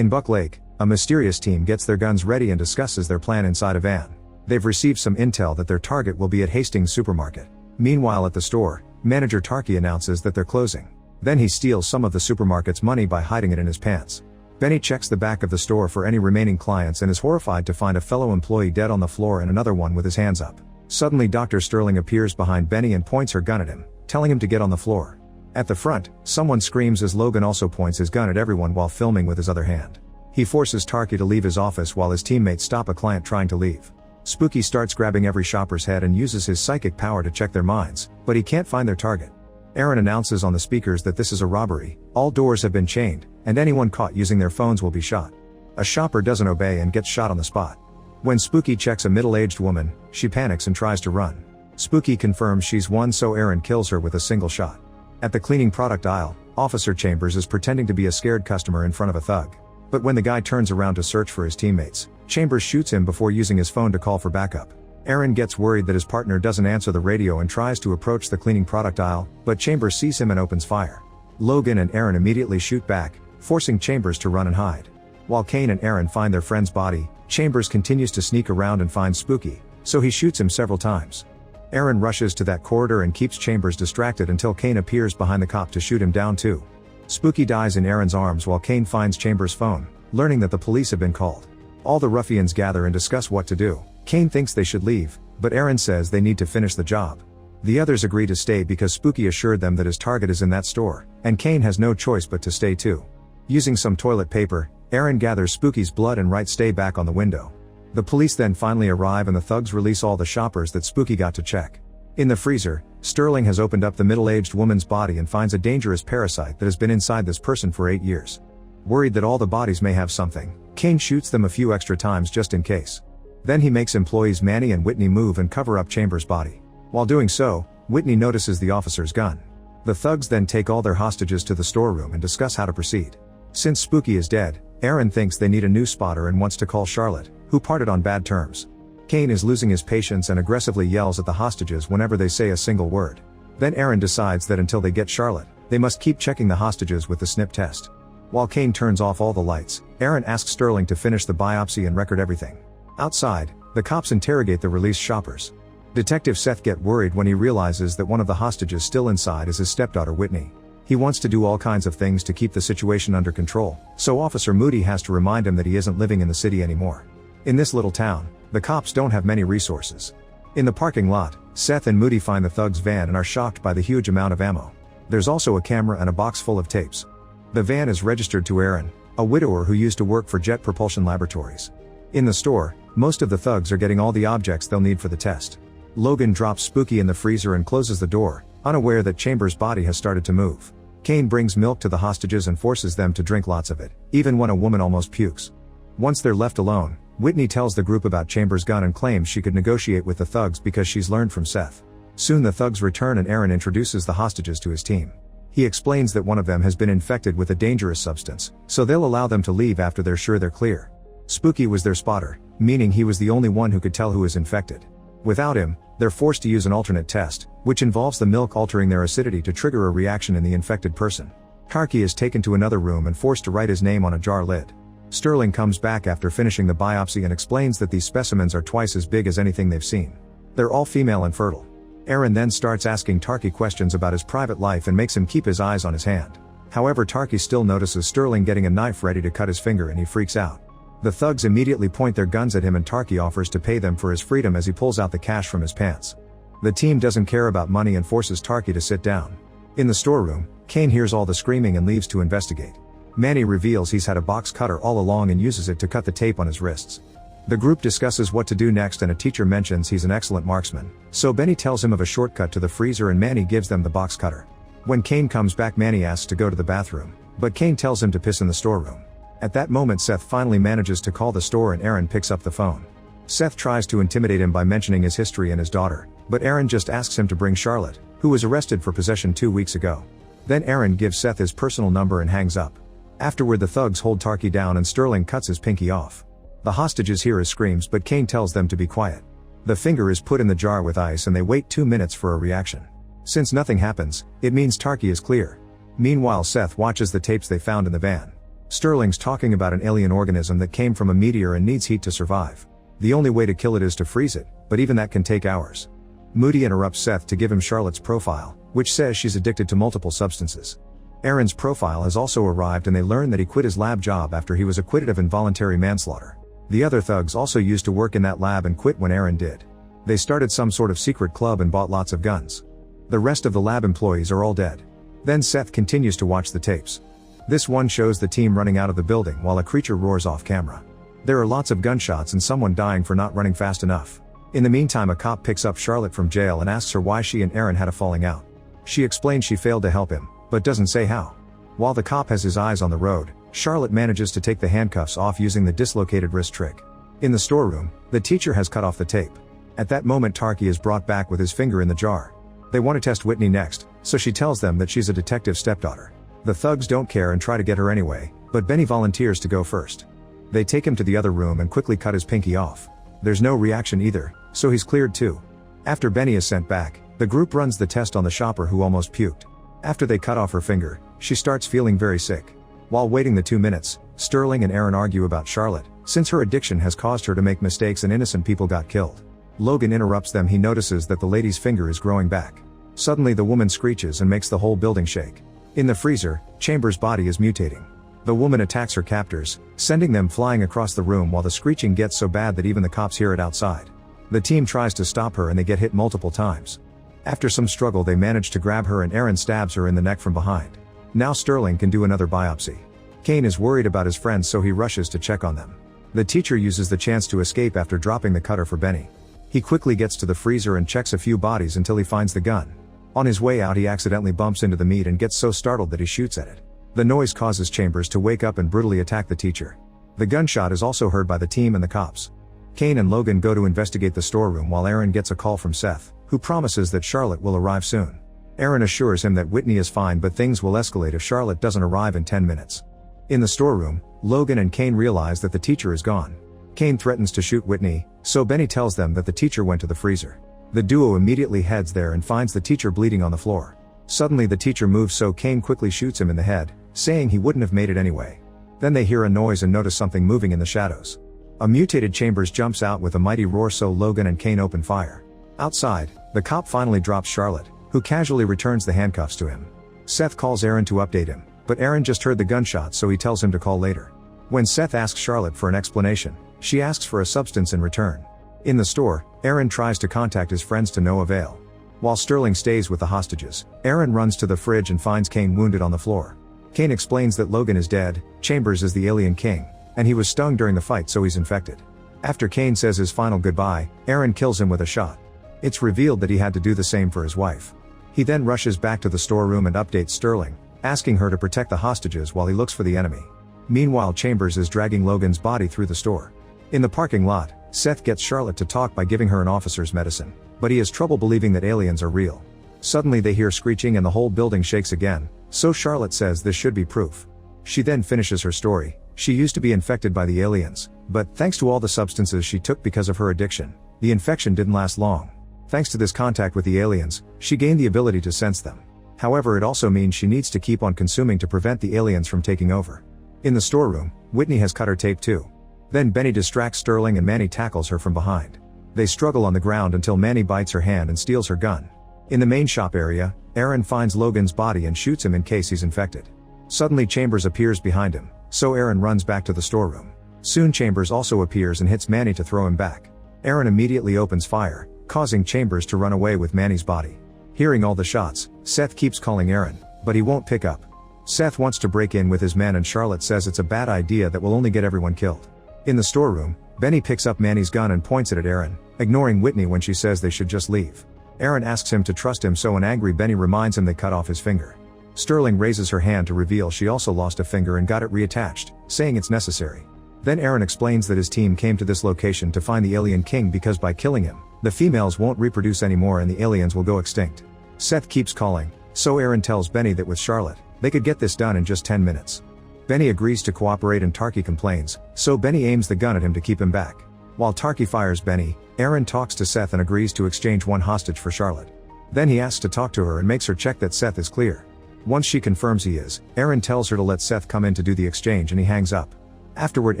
In Buck Lake, a mysterious team gets their guns ready and discusses their plan inside a van. They've received some intel that their target will be at Hastings Supermarket. Meanwhile at the store, manager Tarky announces that they're closing. Then he steals some of the supermarket's money by hiding it in his pants. Benny checks the back of the store for any remaining clients and is horrified to find a fellow employee dead on the floor and another one with his hands up. Suddenly Dr. Sterling appears behind Benny and points her gun at him, telling him to get on the floor. At the front, someone screams as Logan also points his gun at everyone while filming with his other hand. He forces Tarky to leave his office while his teammates stop a client trying to leave. Spooky starts grabbing every shopper's head and uses his psychic power to check their minds, but he can't find their target. Aaron announces on the speakers that this is a robbery, all doors have been chained, and anyone caught using their phones will be shot. A shopper doesn't obey and gets shot on the spot. When Spooky checks a middle-aged woman, she panics and tries to run. Spooky confirms she's won, so Aaron kills her with a single shot. At the cleaning product aisle, Officer Chambers is pretending to be a scared customer in front of a thug. But when the guy turns around to search for his teammates, Chambers shoots him before using his phone to call for backup. Aaron gets worried that his partner doesn't answer the radio and tries to approach the cleaning product aisle, but Chambers sees him and opens fire. Logan and Aaron immediately shoot back, forcing Chambers to run and hide. While Kane and Aaron find their friend's body, Chambers continues to sneak around and finds Spooky, so he shoots him several times. Aaron rushes to that corridor and keeps Chambers distracted until Kane appears behind the cop to shoot him down too. Spooky dies in Aaron's arms while Kane finds Chambers' phone, learning that the police have been called. All the ruffians gather and discuss what to do. Kane thinks they should leave, but Aaron says they need to finish the job. The others agree to stay because Spooky assured them that his target is in that store, and Kane has no choice but to stay too. Using some toilet paper, Aaron gathers Spooky's blood and writes "stay back" on the window. The police then finally arrive and the thugs release all the shoppers that Spooky got to check. In the freezer, Sterling has opened up the middle-aged woman's body and finds a dangerous parasite that has been inside this person for 8 years. Worried that all the bodies may have something, Kane shoots them a few extra times just in case. Then he makes employees Manny and Whitney move and cover up Chambers' body. While doing so, Whitney notices the officer's gun. The thugs then take all their hostages to the storeroom and discuss how to proceed. Since Spooky is dead, Aaron thinks they need a new spotter and wants to call Charlotte, who parted on bad terms. Kane is losing his patience and aggressively yells at the hostages whenever they say a single word. Then Aaron decides that until they get Charlotte, they must keep checking the hostages with the snip test. While Kane turns off all the lights, Aaron asks Sterling to finish the biopsy and record everything. Outside, the cops interrogate the released shoppers. Detective Seth gets worried when he realizes that one of the hostages still inside is his stepdaughter Whitney. He wants to do all kinds of things to keep the situation under control, so Officer Moody has to remind him that he isn't living in the city anymore. In this little town, the cops don't have many resources. In the parking lot, Seth and Moody find the thugs' van and are shocked by the huge amount of ammo. There's also a camera and a box full of tapes. The van is registered to Aaron, a widower who used to work for Jet Propulsion Laboratories. In the store, most of the thugs are getting all the objects they'll need for the test. Logan drops Spooky in the freezer and closes the door, unaware that Chambers' body has started to move. Kane brings milk to the hostages and forces them to drink lots of it, even when a woman almost pukes. Once they're left alone, Whitney tells the group about Chambers' gun and claims she could negotiate with the thugs because she's learned from Seth. Soon the thugs return and Aaron introduces the hostages to his team. He explains that one of them has been infected with a dangerous substance, so they'll allow them to leave after they're sure they're clear. Spooky was their spotter, meaning he was the only one who could tell who is infected. Without him, they're forced to use an alternate test, which involves the milk altering their acidity to trigger a reaction in the infected person. Tarky is taken to another room and forced to write his name on a jar lid. Sterling comes back after finishing the biopsy and explains that these specimens are twice as big as anything they've seen. They're all female and fertile. Aaron then starts asking Tarky questions about his private life and makes him keep his eyes on his hand. However, Tarky still notices Sterling getting a knife ready to cut his finger and he freaks out. The thugs immediately point their guns at him and Tarky offers to pay them for his freedom as he pulls out the cash from his pants. The team doesn't care about money and forces Tarky to sit down. In the storeroom, Kane hears all the screaming and leaves to investigate. Manny reveals he's had a box cutter all along and uses it to cut the tape on his wrists. The group discusses what to do next and a teacher mentions he's an excellent marksman, so Benny tells him of a shortcut to the freezer and Manny gives them the box cutter. When Kane comes back, Manny asks to go to the bathroom, but Kane tells him to piss in the storeroom. At that moment, Seth finally manages to call the store and Aaron picks up the phone. Seth tries to intimidate him by mentioning his history and his daughter, but Aaron just asks him to bring Charlotte, who was arrested for possession 2 weeks ago. Then Aaron gives Seth his personal number and hangs up. Afterward, the thugs hold Tarky down and Sterling cuts his pinky off. The hostages hear his screams, but Kane tells them to be quiet. The finger is put in the jar with ice and they wait 2 minutes for a reaction. Since nothing happens, it means Tarky is clear. Meanwhile, Seth watches the tapes they found in the van. Sterling's talking about an alien organism that came from a meteor and needs heat to survive. The only way to kill it is to freeze it, but even that can take hours. Moody interrupts Seth to give him Charlotte's profile, which says she's addicted to multiple substances. Aaron's profile has also arrived and they learn that he quit his lab job after he was acquitted of involuntary manslaughter. The other thugs also used to work in that lab and quit when Aaron did. They started some sort of secret club and bought lots of guns. The rest of the lab employees are all dead. Then Seth continues to watch the tapes. This one shows the team running out of the building while a creature roars off camera. There are lots of gunshots and someone dying for not running fast enough. In the meantime, a cop picks up Charlotte from jail and asks her why she and Aaron had a falling out. She explains she failed to help him, but doesn't say how. While the cop has his eyes on the road, Charlotte manages to take the handcuffs off using the dislocated wrist trick. In the storeroom, the teacher has cut off the tape. At that moment, Tarky is brought back with his finger in the jar. They want to test Whitney next, so she tells them that she's a detective's stepdaughter. The thugs don't care and try to get her anyway, but Benny volunteers to go first. They take him to the other room and quickly cut his pinky off. There's no reaction either, so he's cleared too. After Benny is sent back, the group runs the test on the shopper who almost puked. After they cut off her finger, she starts feeling very sick. While waiting the 2 minutes, Sterling and Aaron argue about Charlotte, since her addiction has caused her to make mistakes and innocent people got killed. Logan interrupts them. He notices that the lady's finger is growing back. Suddenly the woman screeches and makes the whole building shake. In the freezer, Chambers' body is mutating. The woman attacks her captors, sending them flying across the room while the screeching gets so bad that even the cops hear it outside. The team tries to stop her and they get hit multiple times. After some struggle they manage to grab her and Aaron stabs her in the neck from behind. Now Sterling can do another biopsy. Kane is worried about his friends so he rushes to check on them. The teacher uses the chance to escape after dropping the cutter for Benny. He quickly gets to the freezer and checks a few bodies until he finds the gun. On his way out he accidentally bumps into the meat and gets so startled that he shoots at it. The noise causes Chambers to wake up and brutally attack the teacher. The gunshot is also heard by the team and the cops. Kane and Logan go to investigate the storeroom while Aaron gets a call from Seth, who promises that Charlotte will arrive soon. Aaron assures him that Whitney is fine but things will escalate if Charlotte doesn't arrive in 10 minutes. In the storeroom, Logan and Kane realize that the teacher is gone. Kane threatens to shoot Whitney, so Benny tells them that the teacher went to the freezer. The duo immediately heads there and finds the teacher bleeding on the floor. Suddenly the teacher moves so Kane quickly shoots him in the head, saying he wouldn't have made it anyway. Then they hear a noise and notice something moving in the shadows. A mutated Chambers jumps out with a mighty roar so Logan and Kane open fire. Outside, the cop finally drops Charlotte, who casually returns the handcuffs to him. Seth calls Aaron to update him, but Aaron just heard the gunshot so he tells him to call later. When Seth asks Charlotte for an explanation, she asks for a substance in return. In the store, Aaron tries to contact his friends to no avail. While Sterling stays with the hostages, Aaron runs to the fridge and finds Kane wounded on the floor. Kane explains that Logan is dead, Chambers is the alien king, and he was stung during the fight so he's infected. After Kane says his final goodbye, Aaron kills him with a shot. It's revealed that he had to do the same for his wife. He then rushes back to the storeroom and updates Sterling, asking her to protect the hostages while he looks for the enemy. Meanwhile, Chambers is dragging Logan's body through the store. In the parking lot, Seth gets Charlotte to talk by giving her an officer's medicine, but he has trouble believing that aliens are real. Suddenly they hear screeching and the whole building shakes again, so Charlotte says this should be proof. She then finishes her story. She used to be infected by the aliens, but thanks to all the substances she took because of her addiction, the infection didn't last long. Thanks to this contact with the aliens, she gained the ability to sense them. However, it also means she needs to keep on consuming to prevent the aliens from taking over. In the storeroom, Whitney has cut her tape too. Then Benny distracts Sterling and Manny tackles her from behind. They struggle on the ground until Manny bites her hand and steals her gun. In the main shop area, Aaron finds Logan's body and shoots him in case he's infected. Suddenly Chambers appears behind him, so Aaron runs back to the storeroom. Soon Chambers also appears and hits Manny to throw him back. Aaron immediately opens fire, causing Chambers to run away with Manny's body. Hearing all the shots, Seth keeps calling Aaron, but he won't pick up. Seth wants to break in with his men and Charlotte says it's a bad idea that will only get everyone killed. In the storeroom, Benny picks up Manny's gun and points it at Aaron, ignoring Whitney when she says they should just leave. Aaron asks him to trust him so an angry Benny reminds him they cut off his finger. Sterling raises her hand to reveal she also lost a finger and got it reattached, saying it's necessary. Then Aaron explains that his team came to this location to find the alien king because by killing him, the females won't reproduce anymore and the aliens will go extinct. Seth keeps calling, so Aaron tells Benny that with Charlotte, they could get this done in just 10 minutes. Benny agrees to cooperate and Tarky complains, so Benny aims the gun at him to keep him back. While Tarky fires Benny, Aaron talks to Seth and agrees to exchange one hostage for Charlotte. Then he asks to talk to her and makes her check that Seth is clear. Once she confirms he is, Aaron tells her to let Seth come in to do the exchange and he hangs up. Afterward,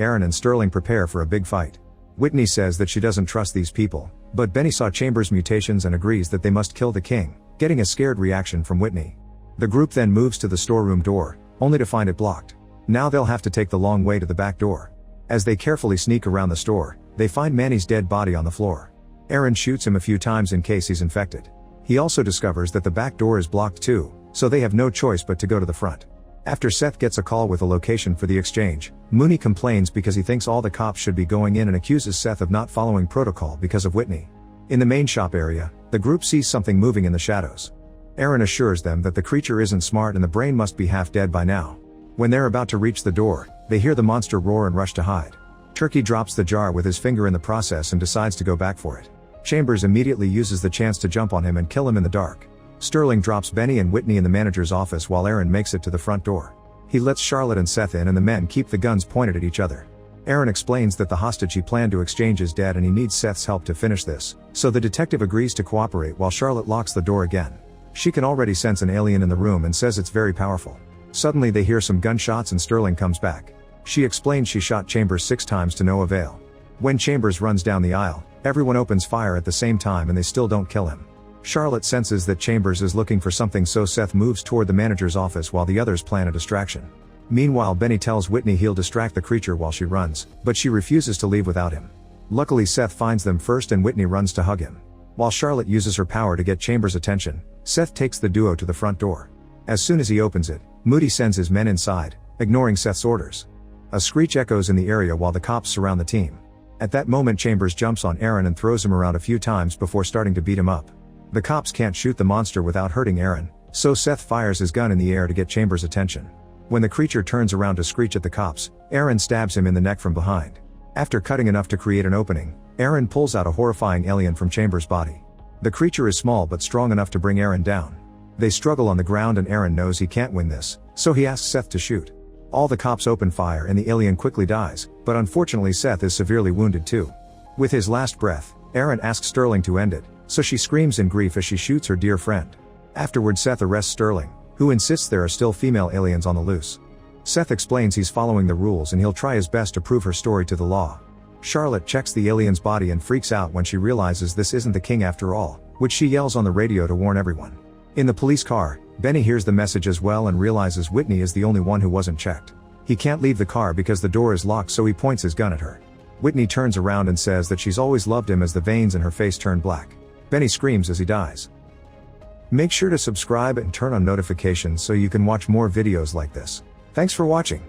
Aaron and Sterling prepare for a big fight. Whitney says that she doesn't trust these people, but Benny saw Chambers' mutations and agrees that they must kill the king, getting a scared reaction from Whitney. The group then moves to the storeroom door, only to find it blocked. Now they'll have to take the long way to the back door. As they carefully sneak around the store, they find Manny's dead body on the floor. Aaron shoots him a few times in case he's infected. He also discovers that the back door is blocked too, so they have no choice but to go to the front. After Seth gets a call with a location for the exchange, Mooney complains because he thinks all the cops should be going in and accuses Seth of not following protocol because of Whitney. In the main shop area, the group sees something moving in the shadows. Aaron assures them that the creature isn't smart and the brain must be half dead by now. When they're about to reach the door, they hear the monster roar and rush to hide. Turkey drops the jar with his finger in the process and decides to go back for it. Chambers immediately uses the chance to jump on him and kill him in the dark. Sterling drops Benny and Whitney in the manager's office while Aaron makes it to the front door. He lets Charlotte and Seth in and the men keep the guns pointed at each other. Aaron explains that the hostage he planned to exchange is dead and he needs Seth's help to finish this, so the detective agrees to cooperate while Charlotte locks the door again. She can already sense an alien in the room and says it's very powerful. Suddenly they hear some gunshots and Sterling comes back. She explains she shot Chambers 6 times to no avail. When Chambers runs down the aisle, everyone opens fire at the same time and they still don't kill him. Charlotte senses that Chambers is looking for something, so Seth moves toward the manager's office while the others plan a distraction. Meanwhile, Benny tells Whitney he'll distract the creature while she runs, but she refuses to leave without him. Luckily, Seth finds them first and Whitney runs to hug him. While Charlotte uses her power to get Chambers' attention, Seth takes the duo to the front door. As soon as he opens it, Moody sends his men inside, ignoring Seth's orders. A screech echoes in the area while the cops surround the team. At that moment, Chambers jumps on Aaron and throws him around a few times before starting to beat him up. The cops can't shoot the monster without hurting Aaron, so Seth fires his gun in the air to get Chambers' attention. When the creature turns around to screech at the cops, Aaron stabs him in the neck from behind. After cutting enough to create an opening, Aaron pulls out a horrifying alien from Chambers' body. The creature is small but strong enough to bring Aaron down. They struggle on the ground and Aaron knows he can't win this, so he asks Seth to shoot. All the cops open fire and the alien quickly dies, but unfortunately Seth is severely wounded too. With his last breath, Aaron asks Sterling to end it, so she screams in grief as she shoots her dear friend. Afterward, Seth arrests Sterling, who insists there are still female aliens on the loose. Seth explains he's following the rules and he'll try his best to prove her story to the law. Charlotte checks the alien's body and freaks out when she realizes this isn't the king after all, which she yells on the radio to warn everyone. In the police car, Benny hears the message as well and realizes Whitney is the only one who wasn't checked. He can't leave the car because the door is locked, so he points his gun at her. Whitney turns around and says that she's always loved him as the veins in her face turn black. Benny screams as he dies. Make sure to subscribe and turn on notifications so you can watch more videos like this. Thanks for watching.